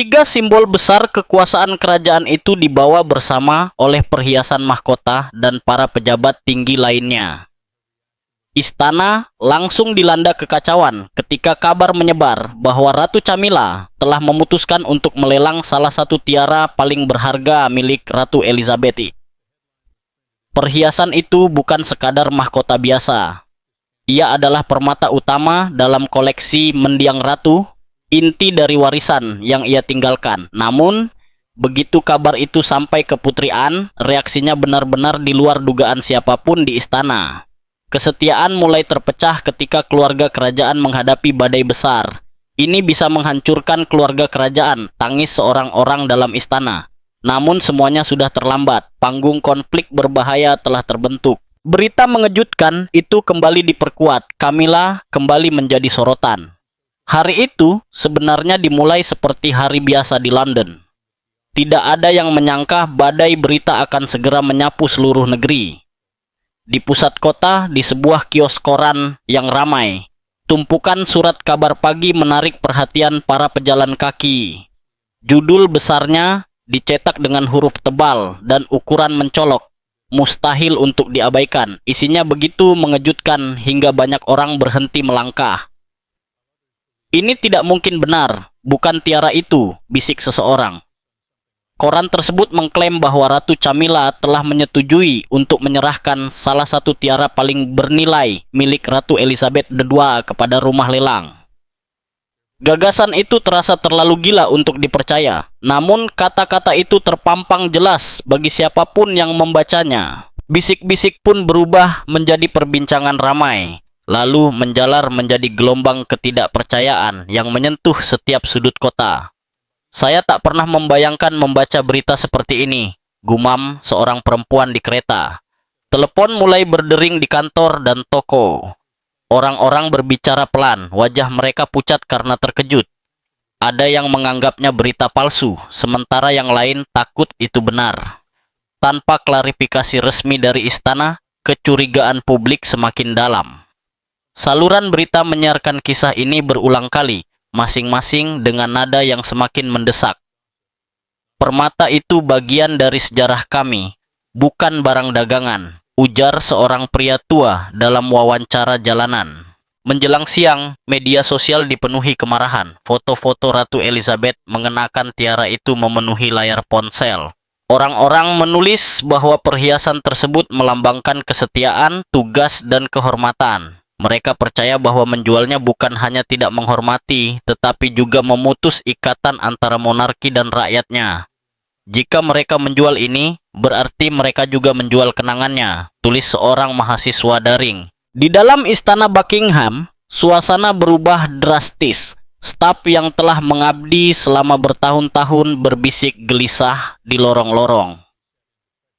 Ketiga simbol besar kekuasaan kerajaan itu dibawa bersama oleh perhiasan mahkota dan para pejabat tinggi lainnya. Istana langsung dilanda kekacauan ketika kabar menyebar bahwa Ratu Camilla telah memutuskan untuk melelang salah satu tiara paling berharga milik Ratu Elizabeth. Perhiasan itu bukan sekadar mahkota biasa. Ia adalah permata utama dalam koleksi mendiang ratu, inti dari warisan yang ia tinggalkan. Namun, begitu kabar itu sampai ke Putri Anne, reaksinya benar-benar di luar dugaan siapapun di istana. Kesetiaan mulai terpecah ketika keluarga kerajaan menghadapi badai besar. Ini bisa menghancurkan keluarga kerajaan, tangis seorang orang dalam istana. Namun semuanya sudah terlambat, panggung konflik berbahaya telah terbentuk. Berita mengejutkan itu kembali diperkuat, Camilla kembali menjadi sorotan. Hari itu sebenarnya dimulai seperti hari biasa di London. Tidak ada yang menyangka badai berita akan segera menyapu seluruh negeri. Di pusat kota, di sebuah kios koran yang ramai, tumpukan surat kabar pagi menarik perhatian para pejalan kaki. Judul besarnya dicetak dengan huruf tebal dan ukuran mencolok, mustahil untuk diabaikan. Isinya begitu mengejutkan hingga banyak orang berhenti melangkah. "Ini tidak mungkin benar, bukan tiara itu," bisik seseorang. Koran tersebut mengklaim bahwa Ratu Camilla telah menyetujui untuk menyerahkan salah satu tiara paling bernilai milik Ratu Elizabeth II kepada rumah lelang. Gagasan itu terasa terlalu gila untuk dipercaya, namun kata-kata itu terpampang jelas bagi siapapun yang membacanya. Bisik-bisik pun berubah menjadi perbincangan ramai, lalu menjalar menjadi gelombang ketidakpercayaan yang menyentuh setiap sudut kota. "Saya tak pernah membayangkan membaca berita seperti ini," gumam seorang perempuan di kereta. Telepon mulai berdering di kantor dan toko. Orang-orang berbicara pelan, wajah mereka pucat karena terkejut. Ada yang menganggapnya berita palsu, sementara yang lain takut itu benar. Tanpa klarifikasi resmi dari istana, kecurigaan publik semakin dalam. Saluran berita menyiarkan kisah ini berulang kali, masing-masing dengan nada yang semakin mendesak. "Permata itu bagian dari sejarah kami, bukan barang dagangan," ujar seorang pria tua dalam wawancara jalanan. Menjelang siang, media sosial dipenuhi kemarahan. Foto-foto Ratu Elizabeth mengenakan tiara itu memenuhi layar ponsel. Orang-orang menulis bahwa perhiasan tersebut melambangkan kesetiaan, tugas, dan kehormatan. Mereka percaya bahwa menjualnya bukan hanya tidak menghormati, tetapi juga memutus ikatan antara monarki dan rakyatnya. "Jika mereka menjual ini, berarti mereka juga menjual kenangannya," tulis seorang mahasiswa daring. Di dalam istana Buckingham, suasana berubah drastis. Staf yang telah mengabdi selama bertahun-tahun berbisik gelisah di lorong-lorong.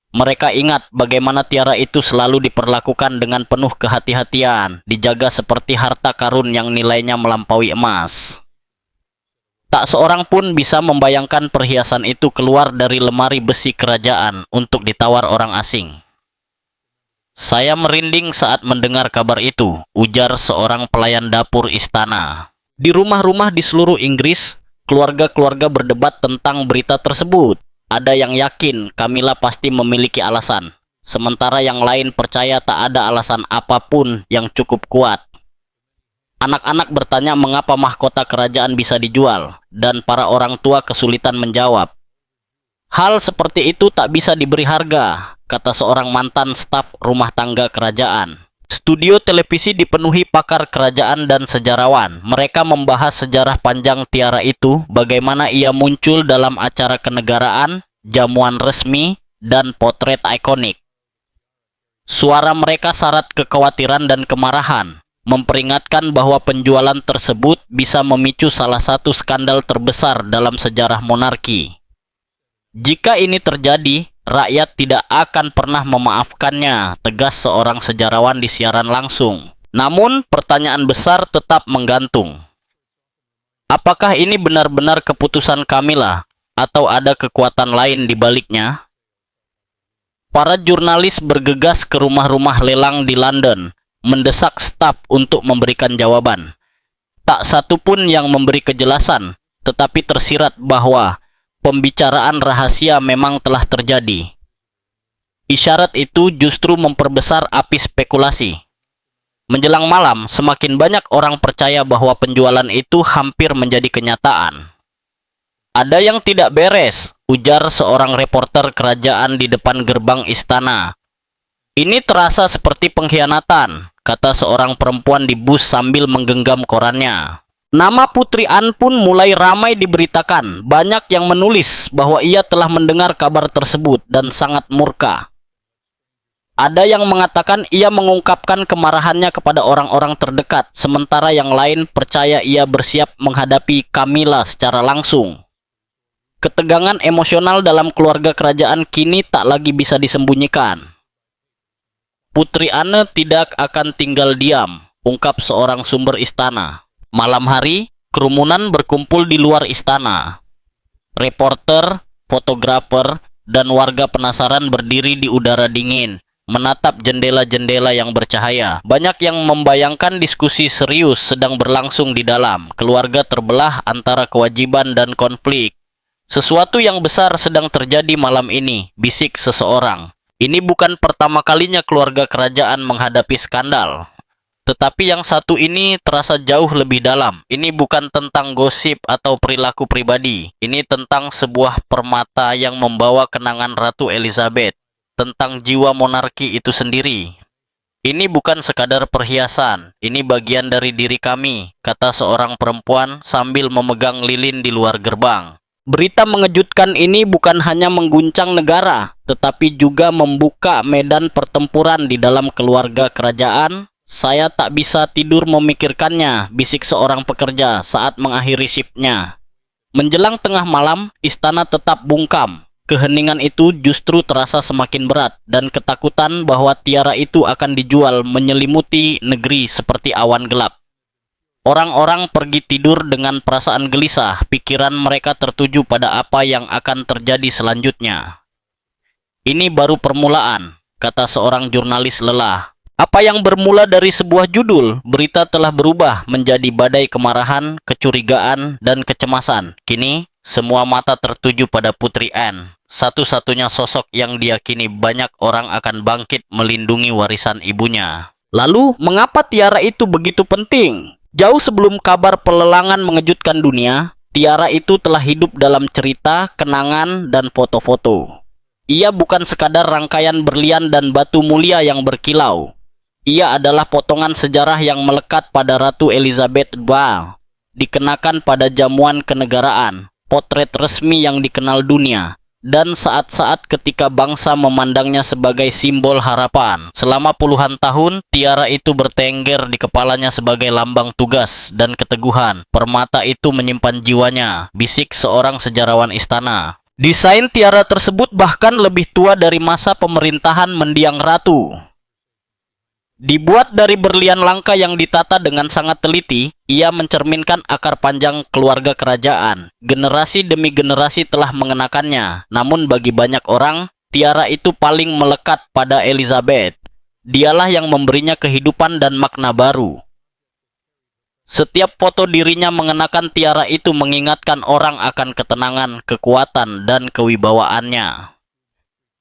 Mereka ingat bagaimana tiara itu selalu diperlakukan dengan penuh kehati-hatian, dijaga seperti harta karun yang nilainya melampaui emas. Tak seorang pun bisa membayangkan perhiasan itu keluar dari lemari besi kerajaan untuk ditawar orang asing. "Saya merinding saat mendengar kabar itu," ujar seorang pelayan dapur istana. Di rumah-rumah di seluruh Inggris, keluarga-keluarga berdebat tentang berita tersebut. Ada yang yakin Camilla pasti memiliki alasan, sementara yang lain percaya tak ada alasan apapun yang cukup kuat. Anak-anak bertanya mengapa mahkota kerajaan bisa dijual, dan para orang tua kesulitan menjawab. "Hal seperti itu tak bisa diberi harga," kata seorang mantan staf rumah tangga kerajaan. Studio televisi dipenuhi pakar kerajaan dan sejarawan. Mereka membahas sejarah panjang tiara itu, bagaimana ia muncul dalam acara kenegaraan, jamuan resmi, dan potret ikonik. Suara mereka syarat kekhawatiran dan kemarahan, memperingatkan bahwa penjualan tersebut bisa memicu salah satu skandal terbesar dalam sejarah monarki. "Jika ini terjadi, rakyat tidak akan pernah memaafkannya," tegas seorang sejarawan di siaran langsung. Namun, pertanyaan besar tetap menggantung. Apakah ini benar-benar keputusan Camilla, atau ada kekuatan lain di baliknya? Para jurnalis bergegas ke rumah-rumah lelang di London, mendesak staf untuk memberikan jawaban. Tak satu pun yang memberi kejelasan, tetapi tersirat bahwa pembicaraan rahasia memang telah terjadi. Isyarat itu justru memperbesar api spekulasi. Menjelang malam, semakin banyak orang percaya bahwa penjualan itu hampir menjadi kenyataan. "Ada yang tidak beres," ujar seorang reporter kerajaan di depan gerbang istana. "Ini terasa seperti pengkhianatan," kata seorang perempuan di bus sambil menggenggam korannya. Nama Putri An pun mulai ramai diberitakan. Banyak yang menulis bahwa ia telah mendengar kabar tersebut dan sangat murka. Ada yang mengatakan ia mengungkapkan kemarahannya kepada orang-orang terdekat, sementara yang lain percaya ia bersiap menghadapi Camilla secara langsung. Ketegangan emosional dalam keluarga kerajaan kini tak lagi bisa disembunyikan. "Putri Anne tidak akan tinggal diam," ungkap seorang sumber istana. Malam hari, kerumunan berkumpul di luar istana. Reporter, fotografer, dan warga penasaran berdiri di udara dingin, menatap jendela-jendela yang bercahaya. Banyak yang membayangkan diskusi serius sedang berlangsung di dalam. Keluarga terbelah antara kewajiban dan konflik. "Sesuatu yang besar sedang terjadi malam ini," bisik seseorang. "Ini bukan pertama kalinya keluarga kerajaan menghadapi skandal. Tetapi yang satu ini terasa jauh lebih dalam. Ini bukan tentang gosip atau perilaku pribadi. Ini tentang sebuah permata yang membawa kenangan Ratu Elizabeth. Tentang jiwa monarki itu sendiri. Ini bukan sekadar perhiasan. Ini bagian dari diri kami," kata seorang perempuan sambil memegang lilin di luar gerbang. Berita mengejutkan ini bukan hanya mengguncang negara, tetapi juga membuka medan pertempuran di dalam keluarga kerajaan. "Saya tak bisa tidur memikirkannya," bisik seorang pekerja saat mengakhiri shiftnya. Menjelang tengah malam, istana tetap bungkam. Keheningan itu justru terasa semakin berat, dan ketakutan bahwa tiara itu akan dijual menyelimuti negeri seperti awan gelap. Orang-orang pergi tidur dengan perasaan gelisah. Pikiran mereka tertuju pada apa yang akan terjadi selanjutnya. "Ini baru permulaan," kata seorang jurnalis lelah. Apa yang bermula dari sebuah judul, berita telah berubah menjadi badai kemarahan, kecurigaan, dan kecemasan. Kini, semua mata tertuju pada Putri Anne, satu-satunya sosok yang diyakini banyak orang akan bangkit melindungi warisan ibunya. Lalu, mengapa tiara itu begitu penting? Jauh sebelum kabar pelelangan mengejutkan dunia, tiara itu telah hidup dalam cerita, kenangan, dan foto-foto. Ia bukan sekadar rangkaian berlian dan batu mulia yang berkilau. Ia adalah potongan sejarah yang melekat pada Ratu Elizabeth II, dikenakan pada jamuan kenegaraan, potret resmi yang dikenal dunia, dan saat-saat ketika bangsa memandangnya sebagai simbol harapan. Selama puluhan tahun, tiara itu bertengger di kepalanya sebagai lambang tugas dan keteguhan. Permata itu menyimpan jiwanya, bisik seorang sejarawan istana. Desain tiara tersebut bahkan lebih tua dari masa pemerintahan mendiang ratu. Dibuat dari berlian langka yang ditata dengan sangat teliti, ia mencerminkan akar panjang keluarga kerajaan. Generasi demi generasi telah mengenakannya. Namun bagi banyak orang, tiara itu paling melekat pada Elizabeth. Dialah yang memberinya kehidupan dan makna baru. Setiap foto dirinya mengenakan tiara itu mengingatkan orang akan ketenangan, kekuatan, dan kewibawaannya.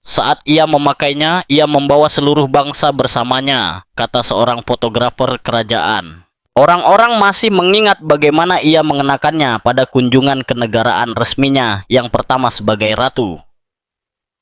Saat ia memakainya, ia membawa seluruh bangsa bersamanya, kata seorang fotografer kerajaan. Orang-orang masih mengingat bagaimana ia mengenakannya pada kunjungan kenegaraan resminya yang pertama sebagai ratu.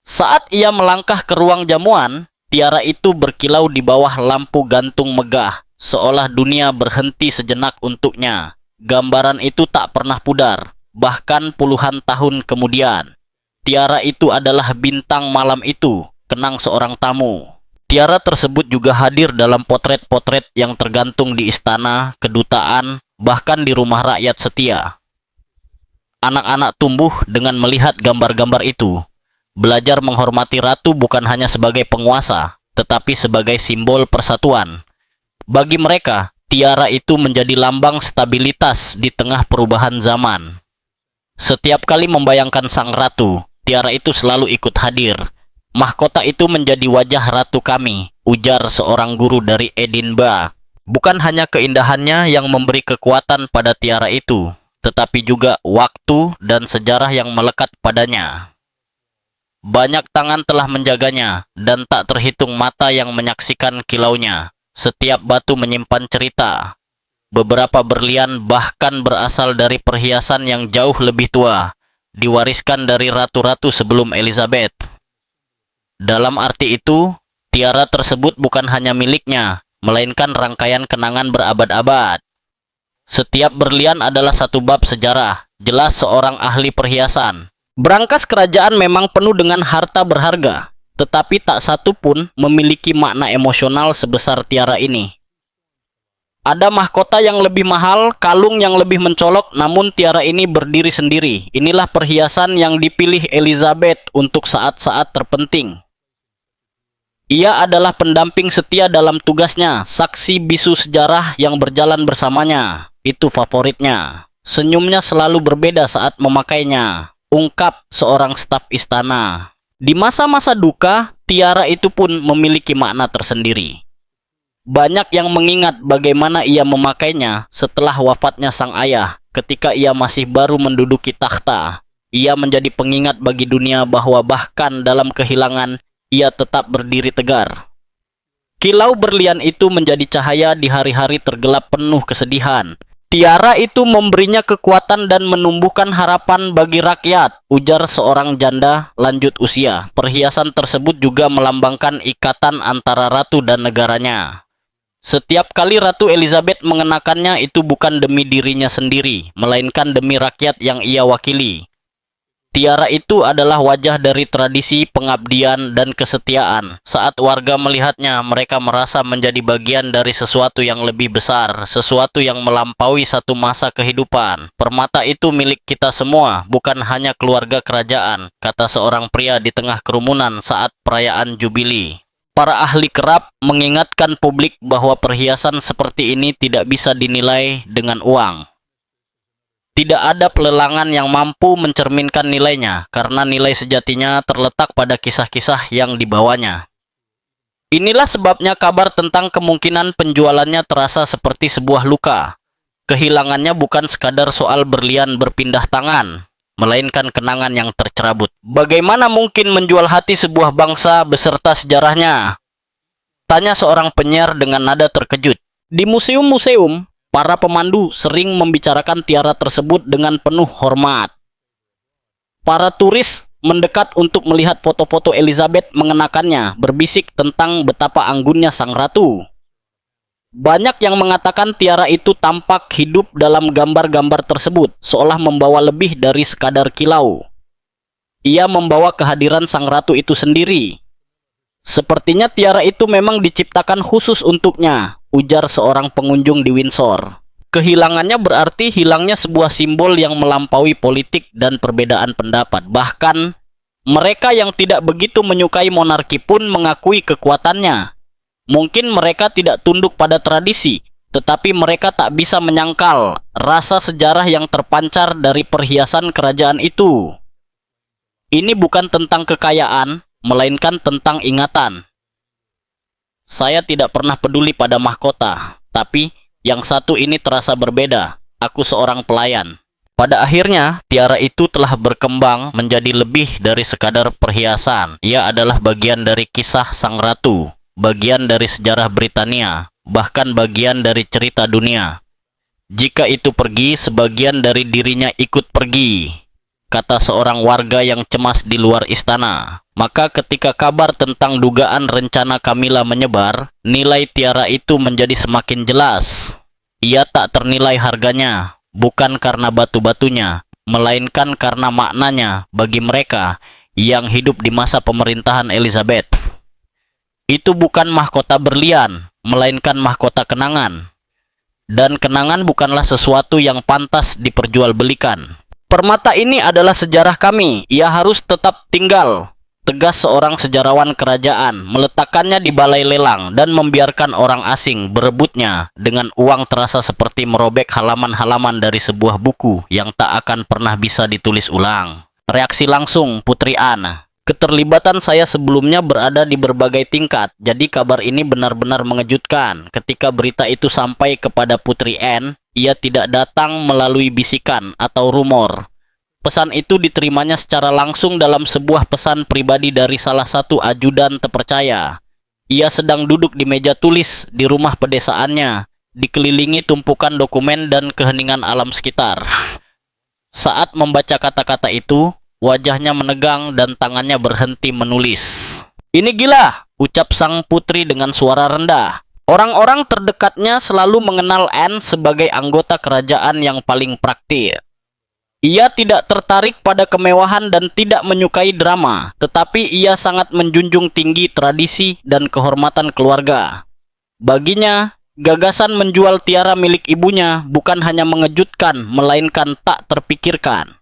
Saat ia melangkah ke ruang jamuan, tiara itu berkilau di bawah lampu gantung megah, seolah dunia berhenti sejenak untuknya. Gambaran itu tak pernah pudar, bahkan puluhan tahun kemudian. Tiara itu adalah bintang malam itu, kenang seorang tamu. Tiara tersebut juga hadir dalam potret-potret yang tergantung di istana, kedutaan, bahkan di rumah rakyat setia. Anak-anak tumbuh dengan melihat gambar-gambar itu. Belajar menghormati ratu bukan hanya sebagai penguasa, tetapi sebagai simbol persatuan. Bagi mereka, tiara itu menjadi lambang stabilitas di tengah perubahan zaman. Setiap kali membayangkan sang ratu, tiara itu selalu ikut hadir. "Mahkota itu menjadi wajah ratu kami," ujar seorang guru dari Edinburgh. Bukan hanya keindahannya yang memberi kekuatan pada tiara itu, tetapi juga waktu dan sejarah yang melekat padanya. Banyak tangan telah menjaganya, dan tak terhitung mata yang menyaksikan kilaunya. Setiap batu menyimpan cerita. Beberapa berlian bahkan berasal dari perhiasan yang jauh lebih tua, diwariskan dari ratu-ratu sebelum Elizabeth. Dalam arti itu, tiara tersebut bukan hanya miliknya, melainkan rangkaian kenangan berabad-abad. Setiap berlian adalah satu bab sejarah, jelas seorang ahli perhiasan. Brankas kerajaan memang penuh dengan harta berharga, tetapi tak satu pun memiliki makna emosional sebesar tiara ini. Ada mahkota yang lebih mahal, kalung yang lebih mencolok, namun tiara ini berdiri sendiri. Inilah perhiasan yang dipilih Elizabeth untuk saat-saat terpenting. Ia adalah pendamping setia dalam tugasnya, saksi bisu sejarah yang berjalan bersamanya. Itu favoritnya. Senyumnya selalu berbeda saat memakainya, ungkap seorang staf istana. Di masa-masa duka, tiara itu pun memiliki makna tersendiri. Banyak yang mengingat bagaimana ia memakainya setelah wafatnya sang ayah ketika ia masih baru menduduki takhta. Ia menjadi pengingat bagi dunia bahwa bahkan dalam kehilangan, ia tetap berdiri tegar. Kilau berlian itu menjadi cahaya di hari-hari tergelap penuh kesedihan. Tiara itu memberinya kekuatan dan menumbuhkan harapan bagi rakyat, ujar seorang janda lanjut usia. Perhiasan tersebut juga melambangkan ikatan antara ratu dan negaranya. Setiap kali Ratu Elizabeth mengenakannya itu bukan demi dirinya sendiri, melainkan demi rakyat yang ia wakili. Tiara itu adalah wajah dari tradisi pengabdian dan kesetiaan. Saat warga melihatnya, mereka merasa menjadi bagian dari sesuatu yang lebih besar, sesuatu yang melampaui satu masa kehidupan. Permata itu milik kita semua, bukan hanya keluarga kerajaan, kata seorang pria di tengah kerumunan saat perayaan Jubili. Para ahli kerap mengingatkan publik bahwa perhiasan seperti ini tidak bisa dinilai dengan uang. Tidak ada pelelangan yang mampu mencerminkan nilainya, karena nilai sejatinya terletak pada kisah-kisah yang dibawanya. Inilah sebabnya kabar tentang kemungkinan penjualannya terasa seperti sebuah luka. Kehilangannya bukan sekadar soal berlian berpindah tangan, melainkan kenangan yang tercerabut. Bagaimana mungkin menjual hati sebuah bangsa beserta sejarahnya? Tanya seorang penyiar dengan nada terkejut. Di museum-museum, para pemandu sering membicarakan tiara tersebut dengan penuh hormat. Para turis mendekat untuk melihat foto-foto Elizabeth mengenakannya, berbisik tentang betapa anggunnya sang ratu. Banyak yang mengatakan tiara itu tampak hidup dalam gambar-gambar tersebut, seolah membawa lebih dari sekadar kilau. Ia membawa kehadiran sang ratu itu sendiri. Sepertinya tiara itu memang diciptakan khusus untuknya, ujar seorang pengunjung di Windsor. Kehilangannya berarti hilangnya sebuah simbol yang melampaui politik dan perbedaan pendapat. Bahkan, mereka yang tidak begitu menyukai monarki pun mengakui kekuatannya. Mungkin mereka tidak tunduk pada tradisi, tetapi mereka tak bisa menyangkal rasa sejarah yang terpancar dari perhiasan kerajaan itu. Ini bukan tentang kekayaan, melainkan tentang ingatan. Saya tidak pernah peduli pada mahkota, tapi yang satu ini terasa berbeda. Aku seorang pelayan. Pada akhirnya, tiara itu telah berkembang menjadi lebih dari sekadar perhiasan. Ia adalah bagian dari kisah sang ratu, bagian dari sejarah Britania, bahkan bagian dari cerita dunia. Jika itu pergi, sebagian dari dirinya ikut pergi, kata seorang warga yang cemas di luar istana. Maka ketika kabar tentang dugaan rencana Camilla menyebar, nilai tiara itu menjadi semakin jelas. Ia tak ternilai harganya, bukan karena batu-batunya, melainkan karena maknanya bagi mereka yang hidup di masa pemerintahan Elizabeth. Itu bukan mahkota berlian, melainkan mahkota kenangan. Dan kenangan bukanlah sesuatu yang pantas diperjualbelikan. Permata ini adalah sejarah kami, ia harus tetap tinggal, tegas seorang sejarawan kerajaan, meletakkannya di balai lelang dan membiarkan orang asing berebutnya dengan uang terasa seperti merobek halaman-halaman dari sebuah buku yang tak akan pernah bisa ditulis ulang. Reaksi langsung Putri Anne. Keterlibatan saya sebelumnya berada di berbagai tingkat, jadi kabar ini benar-benar mengejutkan. Ketika berita itu sampai kepada Putri Anne, ia tidak datang melalui bisikan atau rumor. Pesan itu diterimanya secara langsung dalam sebuah pesan pribadi dari salah satu ajudan terpercaya. Ia sedang duduk di meja tulis di rumah pedesaannya, dikelilingi tumpukan dokumen dan keheningan alam sekitar. Saat membaca kata-kata itu, wajahnya menegang dan tangannya berhenti menulis. "Ini gila," ucap sang putri dengan suara rendah. Orang-orang terdekatnya selalu mengenal Anne sebagai anggota kerajaan yang paling praktis. Ia tidak tertarik pada kemewahan dan tidak menyukai drama, tetapi ia sangat menjunjung tinggi tradisi dan kehormatan keluarga. Baginya, gagasan menjual tiara milik ibunya bukan hanya mengejutkan, melainkan tak terpikirkan.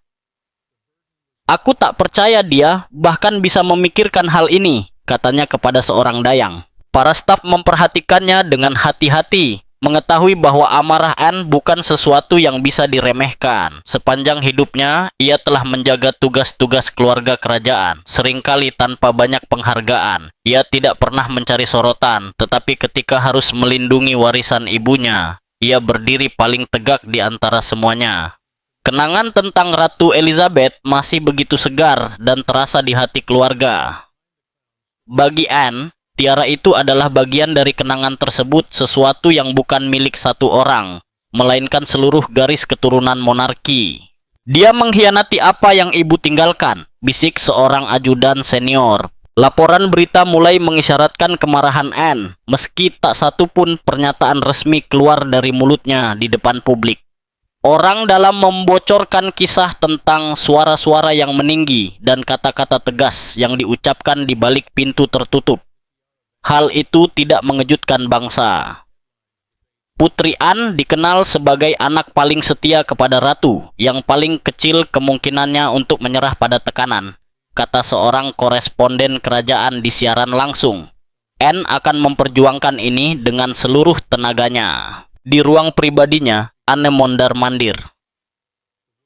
"Aku tak percaya dia bahkan bisa memikirkan hal ini," katanya kepada seorang dayang. Para staf memperhatikannya dengan hati-hati, mengetahui bahwa amarah Anne bukan sesuatu yang bisa diremehkan. Sepanjang hidupnya, ia telah menjaga tugas-tugas keluarga kerajaan, seringkali tanpa banyak penghargaan. Ia tidak pernah mencari sorotan, tetapi ketika harus melindungi warisan ibunya, ia berdiri paling tegak di antara semuanya. Kenangan tentang Ratu Elizabeth masih begitu segar dan terasa di hati keluarga. Bagi Anne, tiara itu adalah bagian dari kenangan tersebut, sesuatu yang bukan milik satu orang, melainkan seluruh garis keturunan monarki. "Dia mengkhianati apa yang ibu tinggalkan," bisik seorang ajudan senior. Laporan berita mulai mengisyaratkan kemarahan Anne, meski tak satu pun pernyataan resmi keluar dari mulutnya di depan publik. Orang dalam membocorkan kisah tentang suara-suara yang meninggi dan kata-kata tegas yang diucapkan di balik pintu tertutup. Hal itu tidak mengejutkan bangsa. Putri Anne dikenal sebagai anak paling setia kepada ratu, yang paling kecil kemungkinannya untuk menyerah pada tekanan, kata seorang koresponden kerajaan di siaran langsung. Anne akan memperjuangkan ini dengan seluruh tenaganya. Di ruang pribadinya, Anne mondar-mandir.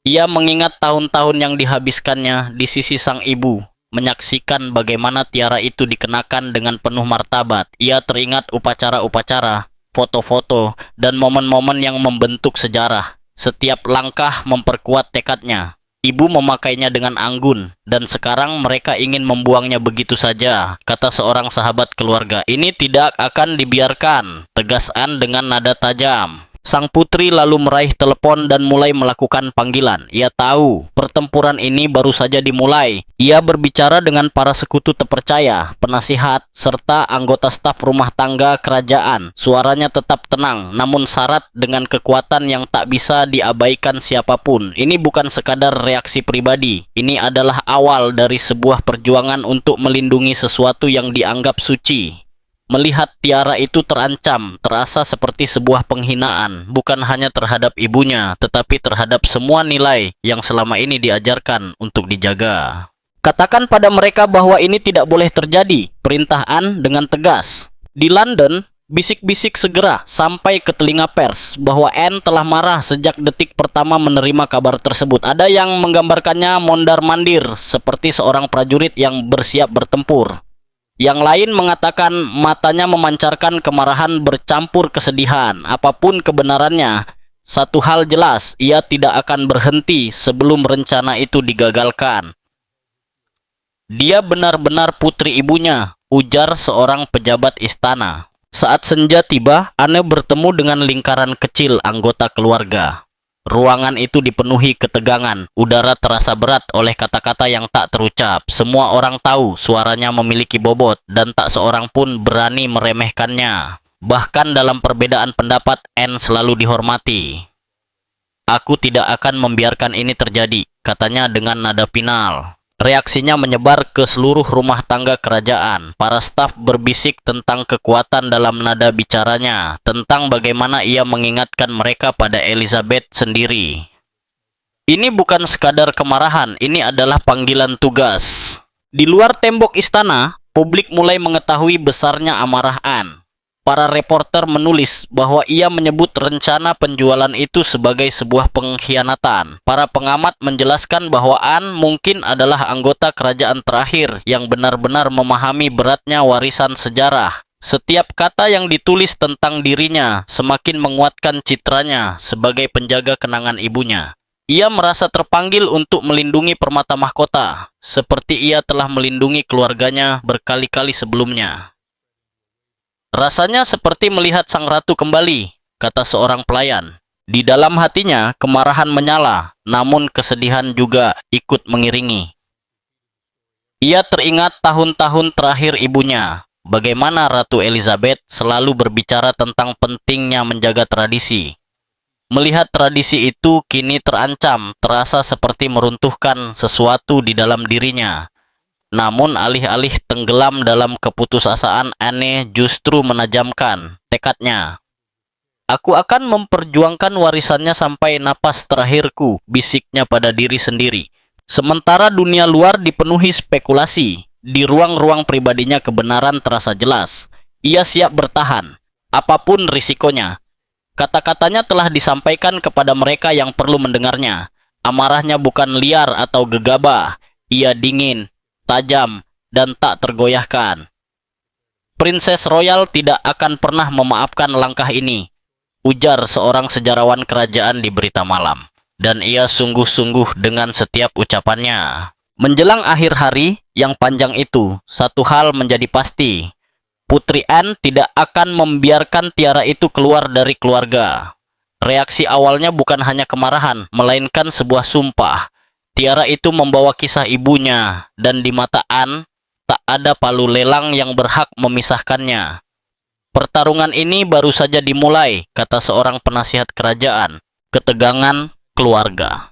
Ia mengingat tahun-tahun yang dihabiskannya di sisi sang ibu, menyaksikan bagaimana tiara itu dikenakan dengan penuh martabat. Ia teringat upacara-upacara, foto-foto, dan momen-momen yang membentuk sejarah. Setiap langkah memperkuat tekadnya. Ibu memakainya dengan anggun, dan sekarang mereka ingin membuangnya begitu saja, kata seorang sahabat keluarga. "Ini tidak akan dibiarkan," tegas Anne dengan nada tajam. Sang putri lalu meraih telepon dan mulai melakukan panggilan. Ia tahu pertempuran ini baru saja dimulai. Ia berbicara dengan para sekutu terpercaya, penasihat, serta anggota staf rumah tangga kerajaan. Suaranya tetap tenang, namun syarat dengan kekuatan yang tak bisa diabaikan siapapun. Ini bukan sekadar reaksi pribadi. Ini adalah awal dari sebuah perjuangan untuk melindungi sesuatu yang dianggap suci. Melihat tiara itu terancam, terasa seperti sebuah penghinaan, bukan hanya terhadap ibunya, tetapi terhadap semua nilai yang selama ini diajarkan untuk dijaga. "Katakan pada mereka bahwa ini tidak boleh terjadi," perintah Anne dengan tegas. Di London, bisik-bisik segera sampai ke telinga pers bahwa Anne telah marah sejak detik pertama menerima kabar tersebut. Ada yang menggambarkannya mondar-mandir seperti seorang prajurit yang bersiap bertempur. Yang lain mengatakan matanya memancarkan kemarahan bercampur kesedihan. Apapun kebenarannya, satu hal jelas, ia tidak akan berhenti sebelum rencana itu digagalkan. "Dia benar-benar putri ibunya," ujar seorang pejabat istana. Saat senja tiba, Anne bertemu dengan lingkaran kecil anggota keluarga. Ruangan itu dipenuhi ketegangan. Udara terasa berat oleh kata-kata yang tak terucap. Semua orang tahu suaranya memiliki bobot dan tak seorang pun berani meremehkannya. Bahkan dalam perbedaan pendapat, Anne selalu dihormati. "Aku tidak akan membiarkan ini terjadi," katanya dengan nada final. Reaksinya menyebar ke seluruh rumah tangga kerajaan. Para staf berbisik tentang kekuatan dalam nada bicaranya, tentang bagaimana ia mengingatkan mereka pada Elizabeth sendiri. Ini bukan sekadar kemarahan, ini adalah panggilan tugas. Di luar tembok istana, publik mulai mengetahui besarnya amarah Anne. para reporter menulis bahwa ia menyebut rencana penjualan itu sebagai sebuah pengkhianatan. Para pengamat menjelaskan bahwa An mungkin adalah anggota kerajaan terakhir yang benar-benar memahami beratnya warisan sejarah. Setiap kata yang ditulis tentang dirinya semakin menguatkan citranya sebagai penjaga kenangan ibunya. Ia merasa terpanggil untuk melindungi permata mahkota, seperti ia telah melindungi keluarganya berkali-kali sebelumnya. Rasanya seperti melihat sang ratu kembali, kata seorang pelayan. Di dalam hatinya, kemarahan menyala, namun kesedihan juga ikut mengiringi. Ia teringat tahun-tahun terakhir ibunya, bagaimana Ratu Elizabeth selalu berbicara tentang pentingnya menjaga tradisi. Melihat tradisi itu kini terancam, terasa seperti meruntuhkan sesuatu di dalam dirinya. Namun alih-alih tenggelam dalam keputusasaan, Anne justru menajamkan tekadnya. Aku akan memperjuangkan warisannya sampai napas terakhirku, bisiknya pada diri sendiri. Sementara dunia luar dipenuhi spekulasi, di ruang-ruang pribadinya kebenaran terasa jelas. Ia siap bertahan, apapun risikonya. Kata-katanya telah disampaikan kepada mereka yang perlu mendengarnya. Amarahnya bukan liar atau gegabah, ia dingin, tajam, dan tak tergoyahkan. Princess Royal tidak akan pernah memaafkan langkah ini, ujar seorang sejarawan kerajaan di berita malam. Dan ia sungguh-sungguh dengan setiap ucapannya. Menjelang akhir hari yang panjang itu, satu hal menjadi pasti. Putri Anne tidak akan membiarkan tiara itu keluar dari keluarga. Reaksi awalnya bukan hanya kemarahan, melainkan sebuah sumpah. Tiara itu membawa kisah ibunya, dan di mata Anne, tak ada palu lelang yang berhak memisahkannya. Pertarungan ini baru saja dimulai, kata seorang penasihat kerajaan. Ketegangan keluarga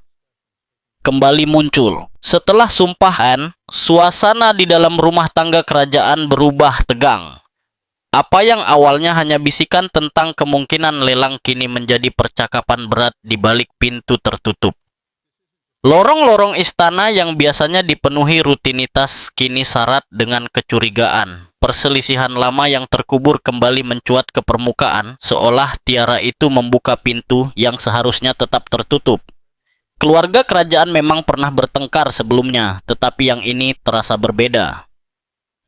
kembali muncul. Setelah sumpah Anne, suasana di dalam rumah tangga kerajaan berubah tegang. Apa yang awalnya hanya bisikan tentang kemungkinan lelang kini menjadi percakapan berat di balik pintu tertutup. Lorong-lorong istana yang biasanya dipenuhi rutinitas kini syarat dengan kecurigaan. Perselisihan lama yang terkubur kembali mencuat ke permukaan, seolah tiara itu membuka pintu yang seharusnya tetap tertutup. Keluarga kerajaan memang pernah bertengkar sebelumnya, tetapi yang ini terasa berbeda.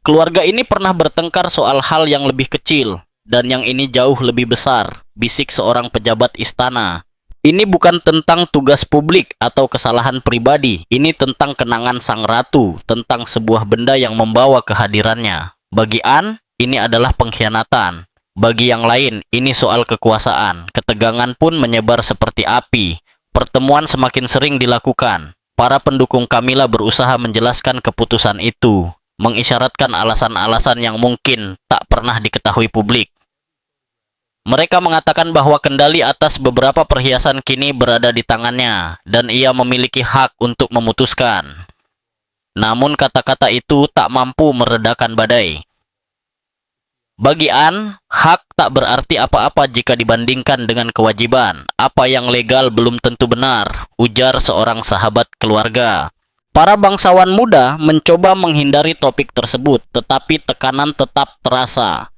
Keluarga ini pernah bertengkar soal hal yang lebih kecil, dan yang ini jauh lebih besar, bisik seorang pejabat istana. Ini bukan tentang tugas publik atau kesalahan pribadi. Ini tentang kenangan sang ratu, tentang sebuah benda yang membawa kehadirannya. Bagi Anne, ini adalah pengkhianatan. Bagi yang lain, ini soal kekuasaan. Ketegangan pun menyebar seperti api. Pertemuan semakin sering dilakukan. Para pendukung Camilla berusaha menjelaskan keputusan itu, mengisyaratkan alasan-alasan yang mungkin tak pernah diketahui publik. Mereka mengatakan bahwa kendali atas beberapa perhiasan kini berada di tangannya, dan ia memiliki hak untuk memutuskan. Namun kata-kata itu tak mampu meredakan badai. Bagi Anne, hak tak berarti apa-apa jika dibandingkan dengan kewajiban. Apa yang legal belum tentu benar, ujar seorang sahabat keluarga. Para bangsawan muda mencoba menghindari topik tersebut, tetapi tekanan tetap terasa.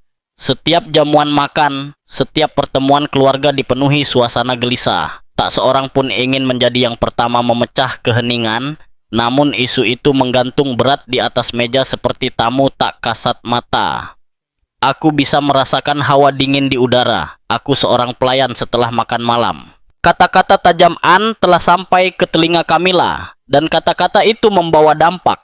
Setiap jamuan makan, setiap pertemuan keluarga dipenuhi suasana gelisah. Tak seorang pun ingin menjadi yang pertama memecah keheningan, namun isu itu menggantung berat di atas meja seperti tamu tak kasat mata. Aku bisa merasakan hawa dingin di udara. Aku seorang pelayan setelah makan malam. Kata-kata tajam Anne telah sampai ke telinga Camilla, dan kata-kata itu membawa dampak.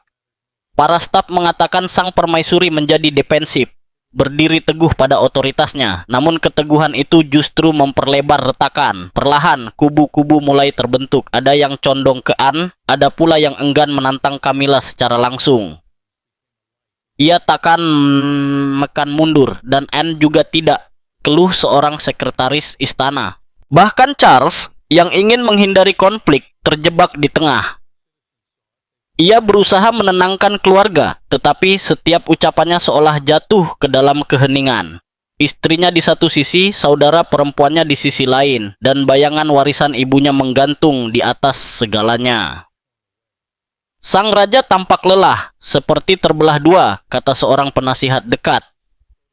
Para staf mengatakan sang permaisuri menjadi defensif, berdiri teguh pada otoritasnya, namun keteguhan itu justru memperlebar retakan. Perlahan, kubu-kubu mulai terbentuk. Ada yang condong ke Anne, ada pula yang enggan menantang Camilla secara langsung. Ia takkan mekan mundur, dan Anne juga tidak, keluh seorang sekretaris istana. Bahkan Charles, yang ingin menghindari konflik, terjebak di tengah. Ia berusaha menenangkan keluarga, tetapi setiap ucapannya seolah jatuh ke dalam keheningan. Istrinya di satu sisi, saudara perempuannya di sisi lain, dan bayangan warisan ibunya menggantung di atas segalanya. Sang raja tampak lelah, seperti terbelah dua, kata seorang penasihat dekat.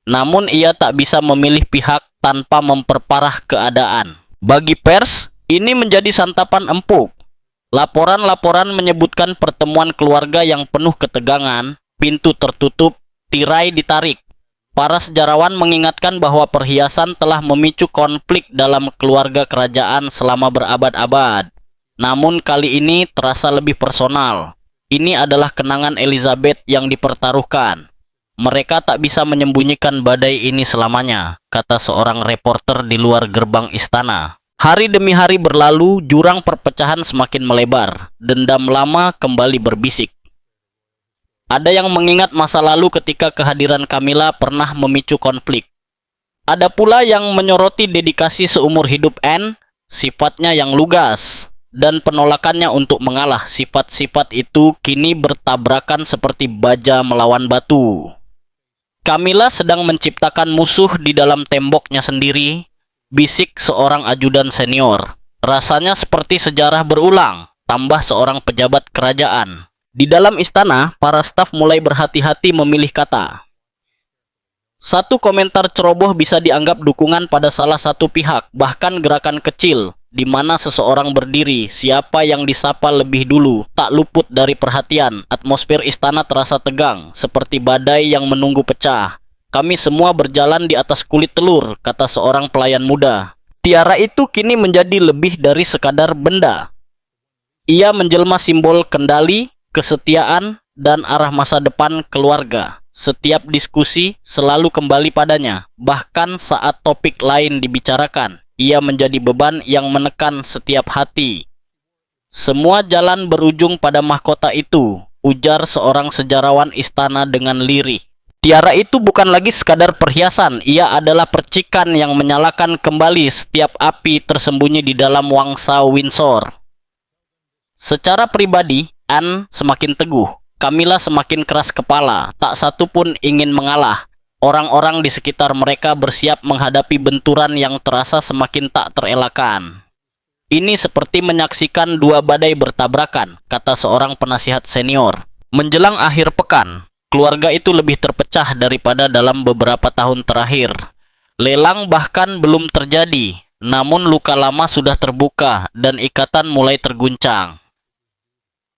Namun ia tak bisa memilih pihak tanpa memperparah keadaan. Bagi pers, ini menjadi santapan empuk. Laporan-laporan menyebutkan pertemuan keluarga yang penuh ketegangan, pintu tertutup, tirai ditarik. Para sejarawan mengingatkan bahwa perhiasan telah memicu konflik dalam keluarga kerajaan selama berabad-abad. Namun kali ini terasa lebih personal. Ini adalah kenangan Elizabeth yang dipertaruhkan. Mereka tak bisa menyembunyikan badai ini selamanya, kata seorang reporter di luar gerbang istana. Hari demi hari berlalu, jurang perpecahan semakin melebar. Dendam lama kembali berbisik. Ada yang mengingat masa lalu ketika kehadiran Camilla pernah memicu konflik. Ada pula yang menyoroti dedikasi seumur hidup Anne, sifatnya yang lugas, dan penolakannya untuk mengalah. Sifat-sifat itu kini bertabrakan seperti baja melawan batu. Camilla sedang menciptakan musuh di dalam temboknya sendiri, bisik seorang ajudan senior. Rasanya seperti sejarah berulang, tambah seorang pejabat kerajaan. Di dalam istana, para staf mulai berhati-hati memilih kata. Satu komentar ceroboh bisa dianggap dukungan pada salah satu pihak, bahkan gerakan kecil, di mana seseorang berdiri, siapa yang disapa lebih dulu, tak luput dari perhatian. Atmosfer istana terasa tegang, seperti badai yang menunggu pecah. Kami semua berjalan di atas kulit telur, kata seorang pelayan muda. Tiara itu kini menjadi lebih dari sekadar benda. Ia menjelma simbol kendali, kesetiaan, dan arah masa depan keluarga. Setiap diskusi selalu kembali padanya, bahkan saat topik lain dibicarakan. Ia menjadi beban yang menekan setiap hati. Semua jalan berujung pada mahkota itu, ujar seorang sejarawan istana dengan lirih. Tiara itu bukan lagi sekadar perhiasan, ia adalah percikan yang menyalakan kembali setiap api tersembunyi di dalam wangsa Windsor. Secara pribadi, Anne semakin teguh, Camilla semakin keras kepala, tak satu pun ingin mengalah. Orang-orang di sekitar mereka bersiap menghadapi benturan yang terasa semakin tak terelakkan. Ini seperti menyaksikan dua badai bertabrakan, kata seorang penasihat senior. Menjelang akhir pekan, keluarga itu lebih terpecah daripada dalam beberapa tahun terakhir. Lelang bahkan belum terjadi, namun luka lama sudah terbuka dan ikatan mulai terguncang.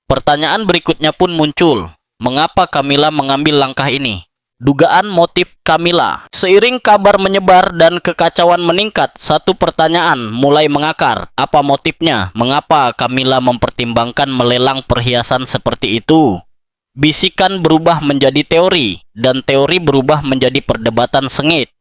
Pertanyaan berikutnya pun muncul. Mengapa Camilla mengambil langkah ini? Dugaan motif Camilla. Seiring kabar menyebar dan kekacauan meningkat, satu pertanyaan mulai mengakar. Apa motifnya? Mengapa Camilla mempertimbangkan melelang perhiasan seperti itu? Bisikan berubah menjadi teori, dan teori berubah menjadi perdebatan sengit.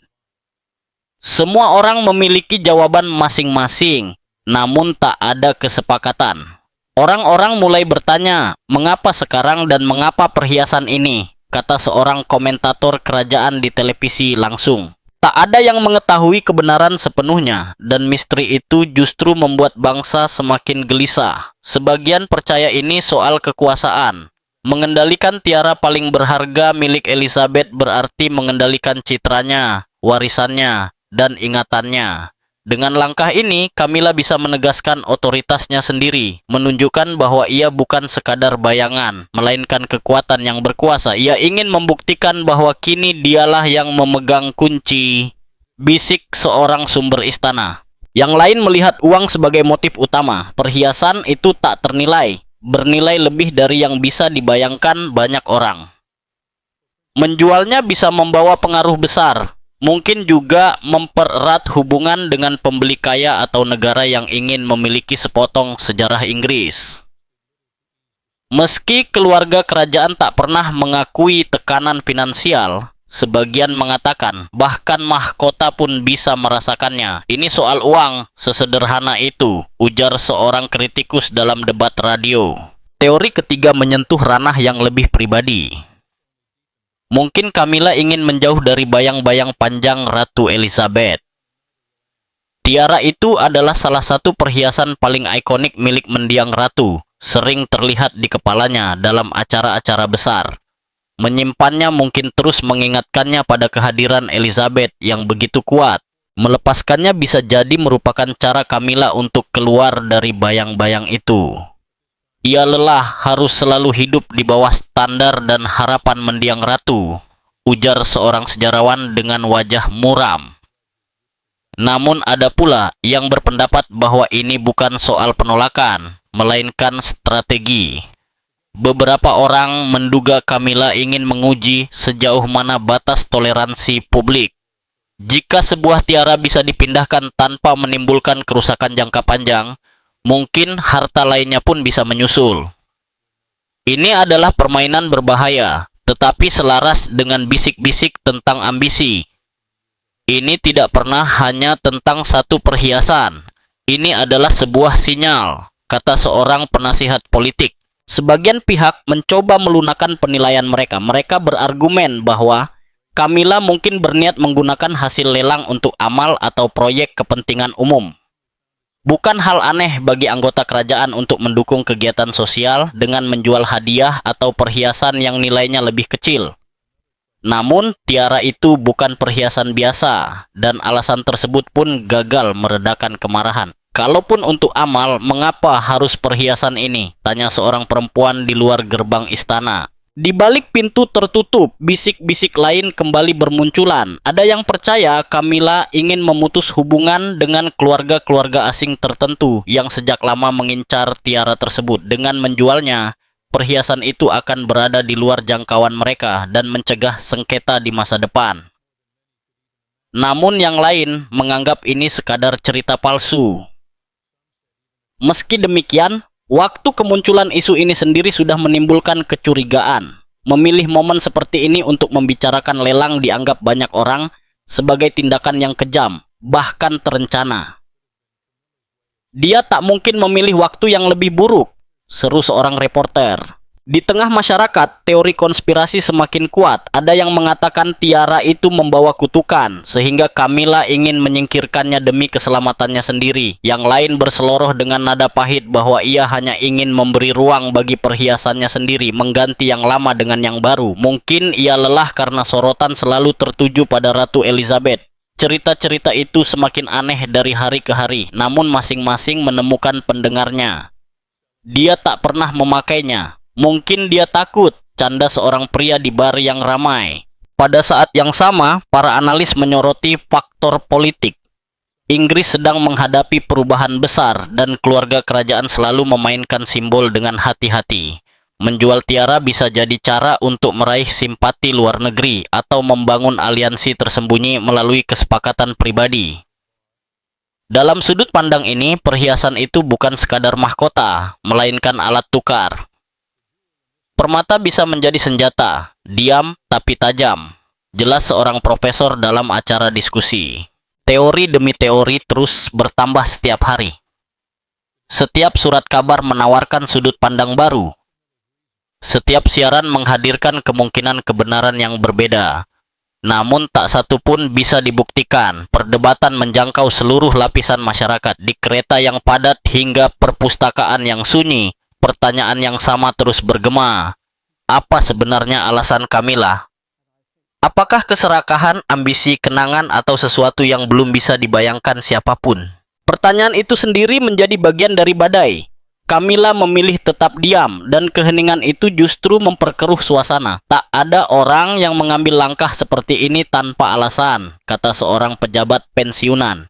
Semua orang memiliki jawaban masing-masing, namun tak ada kesepakatan. Orang-orang mulai bertanya, mengapa sekarang dan mengapa perhiasan ini? Kata seorang komentator kerajaan di televisi langsung. Tak ada yang mengetahui kebenaran sepenuhnya, dan misteri itu justru membuat bangsa semakin gelisah. Sebagian percaya ini soal kekuasaan. Mengendalikan tiara paling berharga milik Elizabeth berarti mengendalikan citranya, warisannya, dan ingatannya. Dengan langkah ini, Camilla bisa menegaskan otoritasnya sendiri, menunjukkan bahwa ia bukan sekadar bayangan, melainkan kekuatan yang berkuasa. Ia ingin membuktikan bahwa kini dialah yang memegang kunci, bisik seorang sumber istana. Yang lain melihat uang sebagai motif utama. Perhiasan itu tak ternilai, bernilai lebih dari yang bisa dibayangkan banyak orang. Menjualnya bisa membawa pengaruh besar. Mungkin juga mempererat hubungan dengan pembeli kaya atau negara yang ingin memiliki sepotong sejarah Inggris. Meski keluarga kerajaan tak pernah mengakui tekanan finansial, sebagian mengatakan bahkan mahkota pun bisa merasakannya. Ini soal uang, sesederhana itu, ujar seorang kritikus dalam debat radio. Teori ketiga menyentuh ranah yang lebih pribadi. Mungkin Camilla ingin menjauh dari bayang-bayang panjang Ratu Elizabeth. Tiara itu adalah salah satu perhiasan paling ikonik milik mendiang ratu, sering terlihat di kepalanya dalam acara-acara besar. Menyimpannya mungkin terus mengingatkannya pada kehadiran Elizabeth yang begitu kuat. Melepaskannya bisa jadi merupakan cara Camilla untuk keluar dari bayang-bayang itu. Ia lelah harus selalu hidup di bawah standar dan harapan mendiang ratu. ujar seorang sejarawan dengan wajah muram. Namun ada pula yang berpendapat bahwa ini bukan soal penolakan, melainkan strategi. Beberapa orang menduga Kamila ingin menguji sejauh mana batas toleransi publik. Jika sebuah tiara bisa dipindahkan tanpa menimbulkan kerusakan jangka panjang, mungkin harta lainnya pun bisa menyusul. Ini adalah permainan berbahaya, tetapi selaras dengan bisik-bisik tentang ambisi. Ini tidak pernah hanya tentang satu perhiasan. Ini adalah sebuah sinyal, kata seorang penasihat politik. Sebagian pihak mencoba melunakkan penilaian mereka. Mereka berargumen bahwa Kamila mungkin berniat menggunakan hasil lelang untuk amal atau proyek kepentingan umum. Bukan hal aneh bagi anggota kerajaan untuk mendukung kegiatan sosial dengan menjual hadiah atau perhiasan yang nilainya lebih kecil. Namun, tiara itu bukan perhiasan biasa, dan alasan tersebut pun gagal meredakan kemarahan. Kalaupun untuk amal, mengapa harus perhiasan ini? Tanya seorang perempuan di luar gerbang istana. Di balik pintu tertutup, bisik-bisik lain kembali bermunculan. Ada yang percaya Kamila ingin memutus hubungan dengan keluarga-keluarga asing tertentu yang sejak lama mengincar tiara tersebut. Dengan menjualnya, perhiasan itu akan berada di luar jangkauan mereka dan mencegah sengketa di masa depan. Namun yang lain menganggap ini sekadar cerita palsu. Meski demikian, waktu kemunculan isu ini sendiri sudah menimbulkan kecurigaan. Memilih momen seperti ini untuk membicarakan lelang dianggap banyak orang sebagai tindakan yang kejam, bahkan terencana. Dia tak mungkin memilih waktu yang lebih buruk, seru seorang reporter. Di tengah masyarakat, teori konspirasi semakin kuat. Ada yang mengatakan tiara itu membawa kutukan, sehingga Kamila ingin menyingkirkannya demi keselamatannya sendiri. Yang lain berseloroh dengan nada pahit bahwa ia hanya ingin memberi ruang bagi perhiasannya sendiri, mengganti yang lama dengan yang baru. Mungkin ia lelah karena sorotan selalu tertuju pada Ratu Elizabeth. Cerita-cerita itu semakin aneh dari hari ke hari, namun masing-masing menemukan pendengarnya. Dia tak pernah memakainya. Mungkin dia takut, canda seorang pria di bar yang ramai. Pada saat yang sama, para analis menyoroti faktor politik. Inggris sedang menghadapi perubahan besar dan keluarga kerajaan selalu memainkan simbol dengan hati-hati. Menjual tiara bisa jadi cara untuk meraih simpati luar negeri atau membangun aliansi tersembunyi melalui kesepakatan pribadi. Dalam sudut pandang ini, perhiasan itu bukan sekadar mahkota, melainkan alat tukar. Permata bisa menjadi senjata, diam tapi tajam. Jelas seorang profesor dalam acara diskusi. Teori demi teori terus bertambah setiap hari. Setiap surat kabar menawarkan sudut pandang baru. Setiap siaran menghadirkan kemungkinan kebenaran yang berbeda. Namun tak satu pun bisa dibuktikan. Perdebatan menjangkau seluruh lapisan masyarakat, di kereta yang padat hingga perpustakaan yang sunyi. Pertanyaan yang sama terus bergema. Apa sebenarnya alasan Kamila? Apakah keserakahan, ambisi, kenangan, atau sesuatu yang belum bisa dibayangkan siapapun? Pertanyaan itu sendiri menjadi bagian dari badai. Kamila memilih tetap diam, dan keheningan itu justru memperkeruh suasana. Tak ada orang yang mengambil langkah seperti ini tanpa alasan, kata seorang pejabat pensiunan.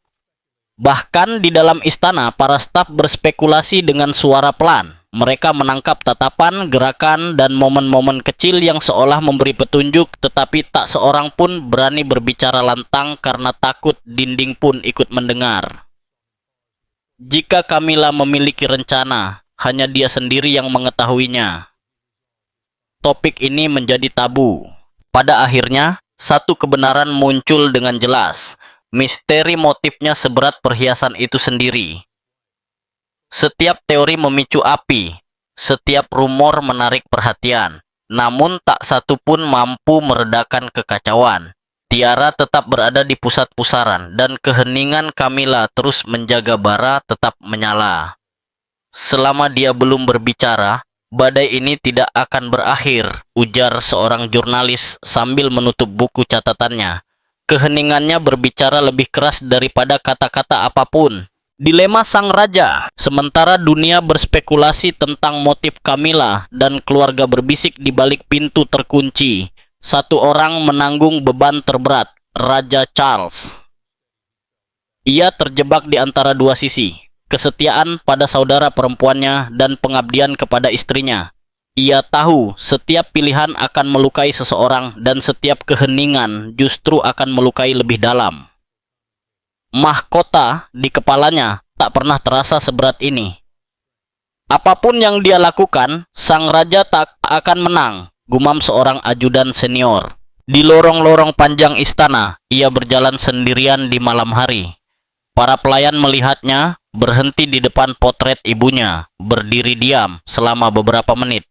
Bahkan di dalam istana, para staf berspekulasi dengan suara pelan. Mereka menangkap tatapan, gerakan, dan momen-momen kecil yang seolah memberi petunjuk, tetapi tak seorang pun berani berbicara lantang karena takut dinding pun ikut mendengar. Jika Kamila memiliki rencana, hanya dia sendiri yang mengetahuinya. Topik ini menjadi tabu. Pada akhirnya, satu kebenaran muncul dengan jelas. Misteri motifnya seberat perhiasan itu sendiri. Setiap teori memicu api, setiap rumor menarik perhatian, namun tak satu pun mampu meredakan kekacauan. Tiara tetap berada di pusat pusaran, dan keheningan Kamila terus menjaga bara tetap menyala. Selama dia belum berbicara, badai ini tidak akan berakhir, ujar seorang jurnalis sambil menutup buku catatannya. Keheningannya berbicara lebih keras daripada kata-kata apapun. Dilema sang raja. Sementara dunia berspekulasi tentang motif Kamila dan keluarga berbisik di balik pintu terkunci. satu orang menanggung beban terberat, Raja Charles. Ia terjebak di antara dua sisi, kesetiaan pada saudara perempuannya dan pengabdian kepada istrinya. Ia tahu setiap pilihan akan melukai seseorang dan setiap keheningan justru akan melukai lebih dalam. Mahkota di kepalanya tak pernah terasa seberat ini. Apapun yang dia lakukan, sang raja tak akan menang, gumam seorang ajudan senior. Di lorong-lorong panjang istana, ia berjalan sendirian di malam hari. Para pelayan melihatnya berhenti di depan potret ibunya, berdiri diam selama beberapa menit.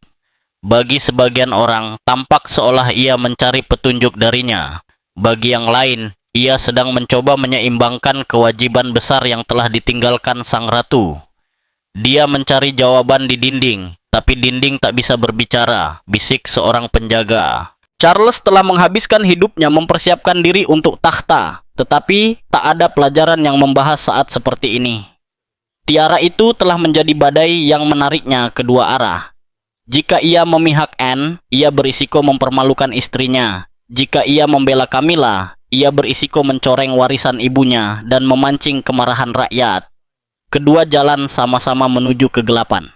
Bagi sebagian orang, tampak seolah ia mencari petunjuk darinya. Bagi yang lain, ia sedang mencoba menyeimbangkan kewajiban besar yang telah ditinggalkan sang ratu. Dia mencari jawaban di dinding, tapi dinding tak bisa berbicara, bisik seorang penjaga. Charles telah menghabiskan hidupnya mempersiapkan diri untuk takhta, tetapi tak ada pelajaran yang membahas saat seperti ini. Tiara itu telah menjadi badai yang menariknya kedua arah. Jika ia memihak Anne, ia berisiko mempermalukan istrinya. Jika ia membela Camilla, ia berisiko mencoreng warisan ibunya dan memancing kemarahan rakyat. Kedua jalan sama-sama menuju kegelapan.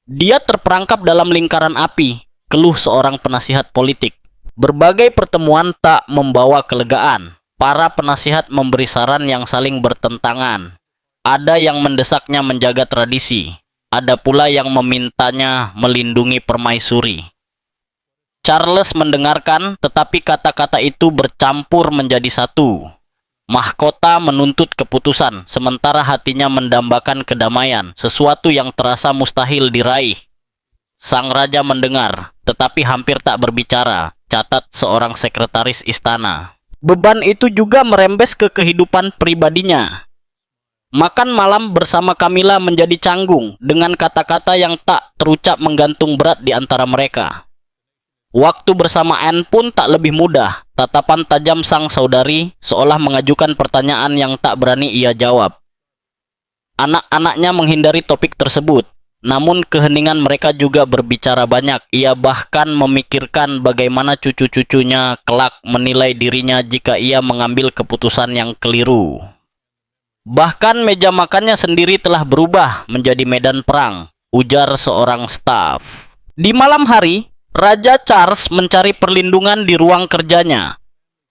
Dia terperangkap dalam lingkaran api, keluh seorang penasihat politik. Berbagai pertemuan tak membawa kelegaan. Para penasihat memberi saran yang saling bertentangan. Ada yang mendesaknya menjaga tradisi. Ada pula yang memintanya melindungi permaisuri. Charles mendengarkan, tetapi kata-kata itu bercampur menjadi satu. Mahkota menuntut keputusan, sementara hatinya mendambakan kedamaian, sesuatu yang terasa mustahil diraih. Sang raja mendengar, tetapi hampir tak berbicara, catat seorang sekretaris istana. Beban itu juga merembes ke kehidupan pribadinya. Makan malam bersama Camilla menjadi canggung dengan kata-kata yang tak terucap menggantung berat di antara mereka. Waktu bersama Anne pun tak lebih mudah. Tatapan tajam sang saudari seolah mengajukan pertanyaan yang tak berani ia jawab. Anak-anaknya menghindari topik tersebut. Namun keheningan mereka juga berbicara banyak. Ia bahkan memikirkan bagaimana cucu-cucunya kelak menilai dirinya jika ia mengambil keputusan yang keliru. Bahkan meja makannya sendiri telah berubah menjadi medan perang, ujar seorang staf. Di malam hari, Raja Charles mencari perlindungan di ruang kerjanya.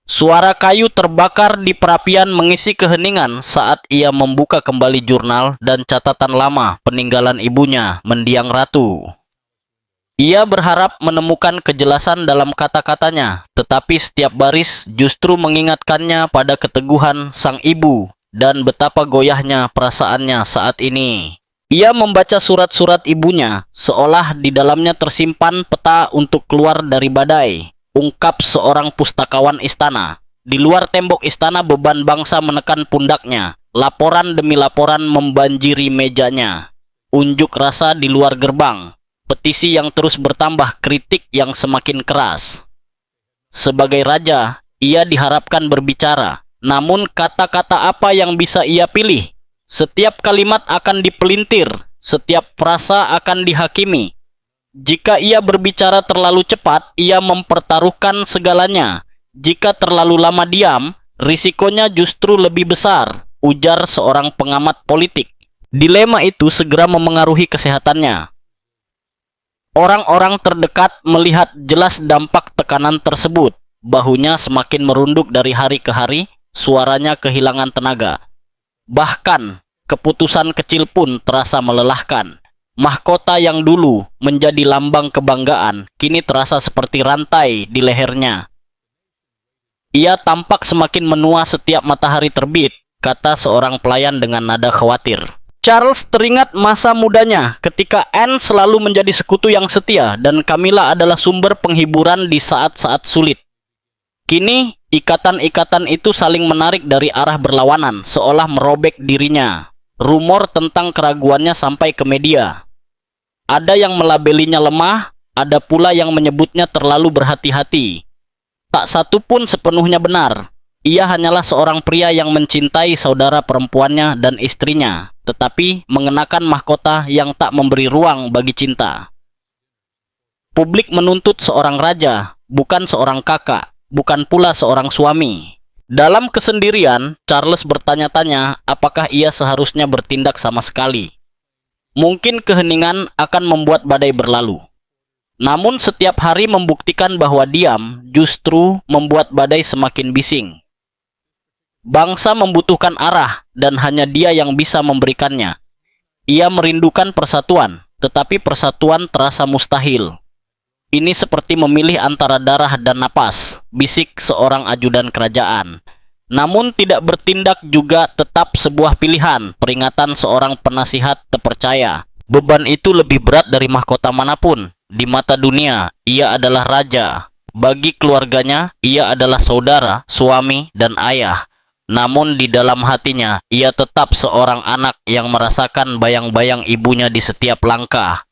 Suara kayu terbakar di perapian mengisi keheningan saat ia membuka kembali jurnal dan catatan lama peninggalan ibunya, mendiang ratu. Ia berharap menemukan kejelasan dalam kata-katanya, tetapi setiap baris justru mengingatkannya pada keteguhan sang ibu dan betapa goyahnya perasaannya saat ini. Ia membaca surat-surat ibunya, seolah di dalamnya tersimpan peta untuk keluar dari badai. Ungkap seorang pustakawan istana. Di luar tembok istana beban bangsa menekan pundaknya. Laporan demi laporan membanjiri mejanya. Unjuk rasa di luar gerbang. Petisi yang terus bertambah, kritik yang semakin keras. Sebagai raja, ia diharapkan berbicara. Namun kata-kata apa yang bisa ia pilih? Setiap kalimat akan dipelintir, setiap frasa akan dihakimi. Jika ia berbicara terlalu cepat, ia mempertaruhkan segalanya. Jika terlalu lama diam, risikonya justru lebih besar, ujar seorang pengamat politik. Dilema itu segera memengaruhi kesehatannya. Orang-orang terdekat melihat jelas dampak tekanan tersebut. Bahunya semakin merunduk dari hari ke hari. Suaranya kehilangan tenaga. Bahkan, keputusan kecil pun terasa melelahkan. Mahkota yang dulu menjadi lambang kebanggaan, kini terasa seperti rantai di lehernya. Ia tampak semakin menua setiap matahari terbit, kata seorang pelayan dengan nada khawatir. Charles teringat masa mudanya ketika Anne selalu menjadi sekutu yang setia dan Camilla adalah sumber penghiburan di saat-saat sulit. Kini, ikatan-ikatan itu saling menarik dari arah berlawanan, seolah merobek dirinya. Rumor tentang keraguannya sampai ke media. Ada yang melabelinya lemah, ada pula yang menyebutnya terlalu berhati-hati. Tak satu pun sepenuhnya benar. Ia hanyalah seorang pria yang mencintai saudara perempuannya dan istrinya, tetapi mengenakan mahkota yang tak memberi ruang bagi cinta. Publik menuntut seorang raja, bukan seorang kakak, bukan pula seorang suami. Dalam kesendirian, Charles bertanya-tanya apakah ia seharusnya bertindak sama sekali. Mungkin keheningan akan membuat badai berlalu. Namun setiap hari membuktikan bahwa diam justru membuat badai semakin bising. Bangsa membutuhkan arah dan hanya dia yang bisa memberikannya. Ia merindukan persatuan, tetapi persatuan terasa mustahil. Ini seperti memilih antara darah dan napas, bisik seorang ajudan kerajaan. Namun tidak bertindak juga tetap sebuah pilihan, peringatan seorang penasihat terpercaya. Beban itu lebih berat dari mahkota manapun. Di mata dunia, ia adalah raja. Bagi keluarganya, ia adalah saudara, suami, dan ayah. Namun di dalam hatinya, ia tetap seorang anak yang merasakan bayang-bayang ibunya di setiap langkah.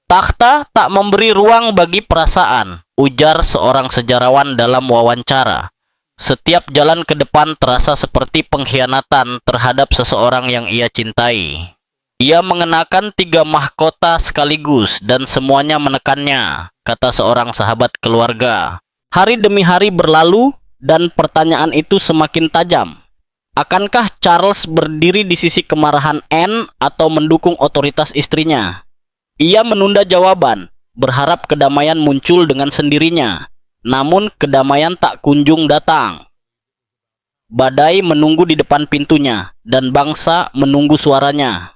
Takhta tak memberi ruang bagi perasaan, ujar seorang sejarawan dalam wawancara. Setiap jalan ke depan terasa seperti pengkhianatan terhadap seseorang yang ia cintai. Ia mengenakan 3 mahkota sekaligus dan semuanya menekannya, kata seorang sahabat keluarga. Hari demi hari berlalu dan pertanyaan itu semakin tajam. Akankah Charles berdiri di sisi kemarahan Anne atau mendukung otoritas istrinya? Ia menunda jawaban, berharap kedamaian muncul dengan sendirinya. Namun kedamaian tak kunjung datang. Badai menunggu di depan pintunya, dan bangsa menunggu suaranya.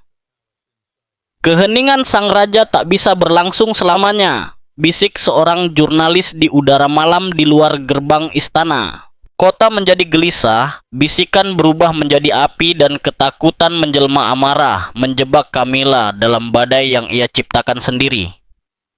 Keheningan sang raja tak bisa berlangsung selamanya, bisik seorang jurnalis di udara malam di luar gerbang istana. Kota menjadi gelisah, bisikan berubah menjadi api dan ketakutan menjelma amarah, menjebak Camilla dalam badai yang ia ciptakan sendiri.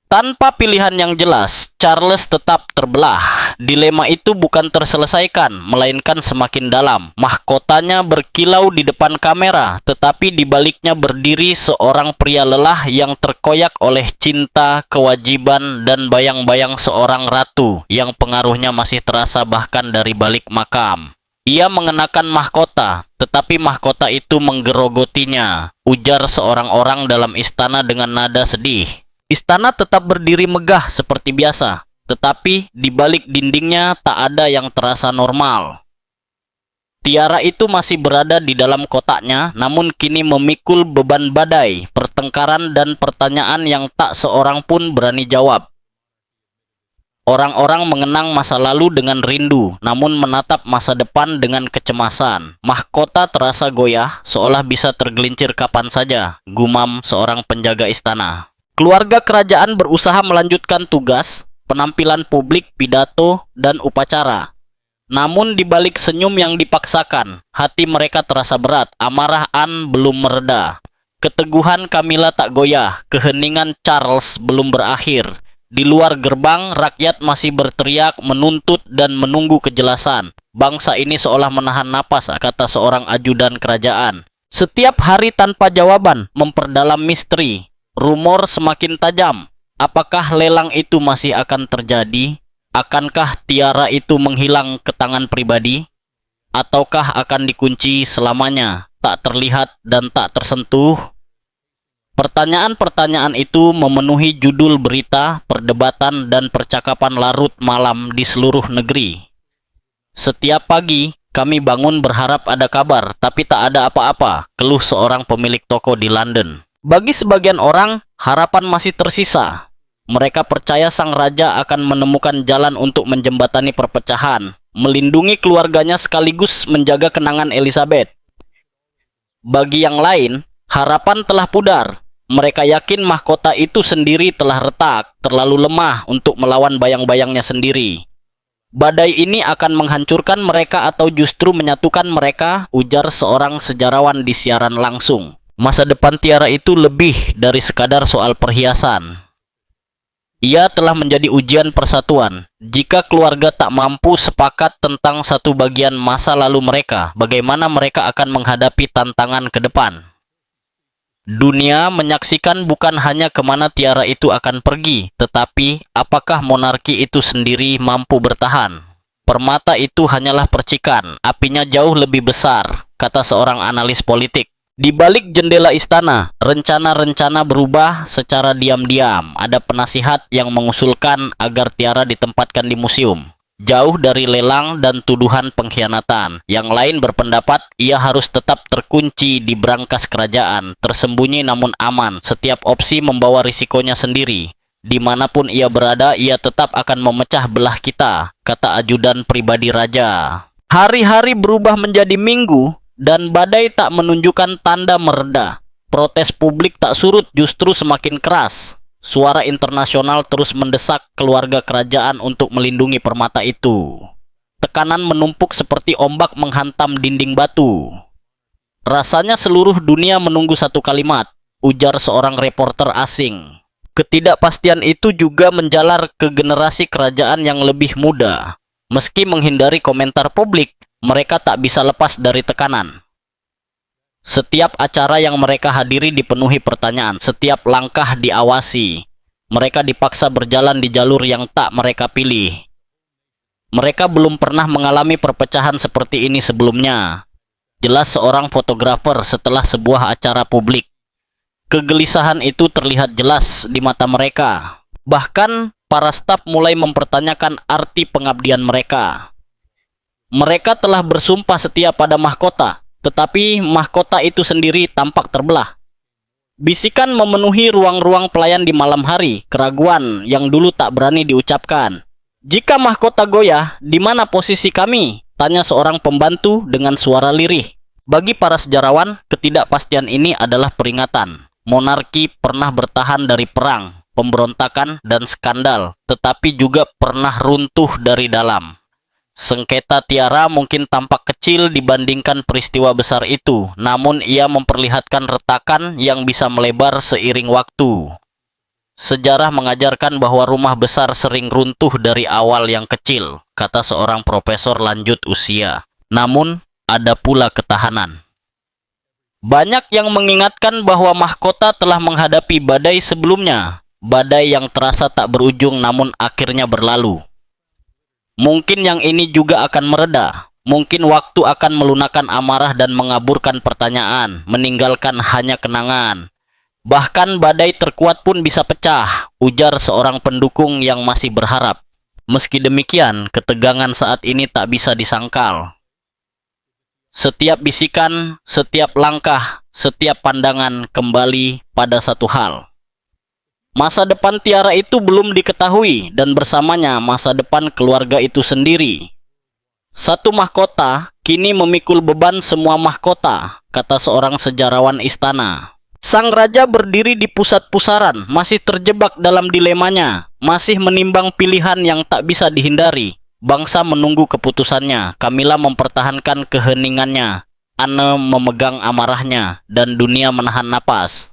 Tanpa pilihan yang jelas, Charles tetap terbelah. Dilema itu bukan terselesaikan, melainkan semakin dalam. Mahkotanya berkilau di depan kamera, tetapi di baliknya berdiri seorang pria lelah yang terkoyak oleh cinta, kewajiban, dan bayang-bayang seorang ratu yang pengaruhnya masih terasa bahkan dari balik makam. Ia mengenakan mahkota, tetapi mahkota itu menggerogotinya, ujar seorang orang dalam istana dengan nada sedih. Istana tetap berdiri megah seperti biasa, tetapi di balik dindingnya tak ada yang terasa normal. Tiara itu masih berada di dalam kotaknya, namun kini memikul beban badai, pertengkaran dan pertanyaan yang tak seorang pun berani jawab. Orang-orang mengenang masa lalu dengan rindu, namun menatap masa depan dengan kecemasan. Mahkota terasa goyah, seolah bisa tergelincir kapan saja, gumam seorang penjaga istana. Keluarga kerajaan berusaha melanjutkan tugas, penampilan publik, pidato, dan upacara. Namun di balik senyum yang dipaksakan, hati mereka terasa berat, amarah Anne belum mereda. Keteguhan Camilla tak goyah, keheningan Charles belum berakhir. Di luar gerbang, rakyat masih berteriak, menuntut, dan menunggu kejelasan. Bangsa ini seolah menahan napas, kata seorang ajudan kerajaan. Setiap hari tanpa jawaban, memperdalam misteri. Rumor semakin tajam. Apakah lelang itu masih akan terjadi? Akankah tiara itu menghilang ke tangan pribadi? Ataukah akan dikunci selamanya, tak terlihat dan tak tersentuh? Pertanyaan-pertanyaan itu memenuhi judul berita, perdebatan, dan percakapan larut malam di seluruh negeri. Setiap pagi, kami bangun berharap ada kabar, tapi tak ada apa-apa, keluh seorang pemilik toko di London. Bagi sebagian orang, harapan masih tersisa. Mereka percaya sang raja akan menemukan jalan untuk menjembatani perpecahan, melindungi keluarganya sekaligus menjaga kenangan Elizabeth. Bagi yang lain, harapan telah pudar. Mereka yakin mahkota itu sendiri telah retak, terlalu lemah untuk melawan bayang-bayangnya sendiri. Badai ini akan menghancurkan mereka atau justru menyatukan mereka, ujar seorang sejarawan di siaran langsung. Masa depan tiara itu lebih dari sekadar soal perhiasan. Ia telah menjadi ujian persatuan. Jika keluarga tak mampu sepakat tentang satu bagian masa lalu mereka, bagaimana mereka akan menghadapi tantangan ke depan? Dunia menyaksikan bukan hanya kemana tiara itu akan pergi, tetapi apakah monarki itu sendiri mampu bertahan. Permata itu hanyalah percikan, apinya jauh lebih besar, kata seorang analis politik. Di balik jendela istana, rencana-rencana berubah secara diam-diam. Ada penasihat yang mengusulkan agar Tiara ditempatkan di museum, jauh dari lelang dan tuduhan pengkhianatan. Yang lain berpendapat ia harus tetap terkunci di brankas kerajaan, tersembunyi namun aman. Setiap opsi membawa risikonya sendiri. Dimanapun ia berada, ia tetap akan memecah belah kita, kata ajudan pribadi raja. Hari-hari berubah menjadi minggu, dan badai tak menunjukkan tanda mereda. Protes publik tak surut, justru semakin keras. Suara internasional terus mendesak keluarga kerajaan untuk melindungi permata itu. Tekanan menumpuk seperti ombak menghantam dinding batu. Rasanya seluruh dunia menunggu satu kalimat, ujar seorang reporter asing. Ketidakpastian itu juga menjalar ke generasi kerajaan yang lebih muda. Meski menghindari komentar publik, mereka tak bisa lepas dari tekanan. Setiap acara yang mereka hadiri dipenuhi pertanyaan, setiap langkah diawasi. Mereka dipaksa berjalan di jalur yang tak mereka pilih. Mereka belum pernah mengalami perpecahan seperti ini sebelumnya. Jelas seorang fotografer setelah sebuah acara publik. Kegelisahan itu terlihat jelas di mata mereka. Bahkan para staf mulai mempertanyakan arti pengabdian mereka. Mereka telah bersumpah setia pada mahkota, tetapi mahkota itu sendiri tampak terbelah. Bisikan memenuhi ruang-ruang pelayan di malam hari, keraguan yang dulu tak berani diucapkan. Jika mahkota goyah, di mana posisi kami? Tanya seorang pembantu dengan suara lirih. Bagi para sejarawan, ketidakpastian ini adalah peringatan. Monarki pernah bertahan dari perang, pemberontakan, dan skandal, tetapi juga pernah runtuh dari dalam. Sengketa Tiara mungkin tampak kecil dibandingkan peristiwa besar itu, namun ia memperlihatkan retakan yang bisa melebar seiring waktu. Sejarah mengajarkan bahwa rumah besar sering runtuh dari awal yang kecil, kata seorang profesor lanjut usia. Namun, ada pula ketahanan. Banyak yang mengingatkan bahwa mahkota telah menghadapi badai sebelumnya, badai yang terasa tak berujung namun akhirnya berlalu. Mungkin yang ini juga akan mereda. Mungkin waktu akan melunakkan amarah dan mengaburkan pertanyaan, meninggalkan hanya kenangan. Bahkan badai terkuat pun bisa pecah, ujar seorang pendukung yang masih berharap. Meski demikian, ketegangan saat ini tak bisa disangkal. Setiap bisikan, setiap langkah, setiap pandangan kembali pada satu hal. Masa depan Tiara itu belum diketahui dan bersamanya masa depan keluarga itu sendiri. Satu mahkota kini memikul beban semua mahkota, kata seorang sejarawan istana. Sang raja berdiri di pusat pusaran, masih terjebak dalam dilemanya, masih menimbang pilihan yang tak bisa dihindari. Bangsa menunggu keputusannya, Camilla mempertahankan keheningannya, Anne memegang amarahnya, dan dunia menahan napas.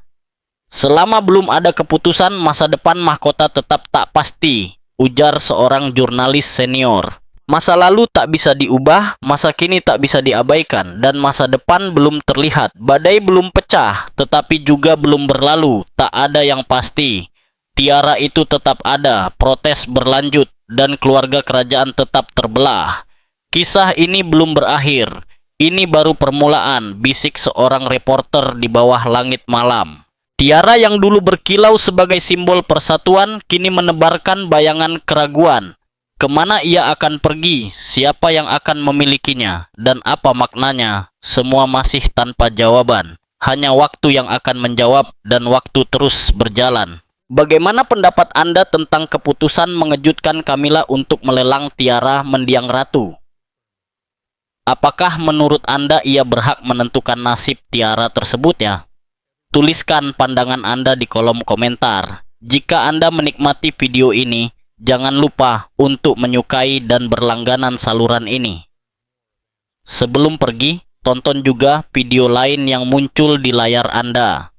Selama belum ada keputusan, masa depan mahkota tetap tak pasti, ujar seorang jurnalis senior. Masa lalu tak bisa diubah, masa kini tak bisa diabaikan, dan masa depan belum terlihat. Badai belum pecah, tetapi juga belum berlalu, tak ada yang pasti. Tiara itu tetap ada, protes berlanjut, dan keluarga kerajaan tetap terbelah. Kisah ini belum berakhir, ini baru permulaan, bisik seorang reporter di bawah langit malam. Tiara yang dulu berkilau sebagai simbol persatuan, kini menebarkan bayangan keraguan. Kemana ia akan pergi, siapa yang akan memilikinya, dan apa maknanya, semua masih tanpa jawaban. Hanya waktu yang akan menjawab, dan waktu terus berjalan. Bagaimana pendapat Anda tentang keputusan mengejutkan Camilla untuk melelang Tiara mendiang ratu? Apakah menurut Anda ia berhak menentukan nasib Tiara tersebut ya? Tuliskan pandangan Anda di kolom komentar. Jika Anda menikmati video ini, jangan lupa untuk menyukai dan berlangganan saluran ini. Sebelum pergi, tonton juga video lain yang muncul di layar Anda.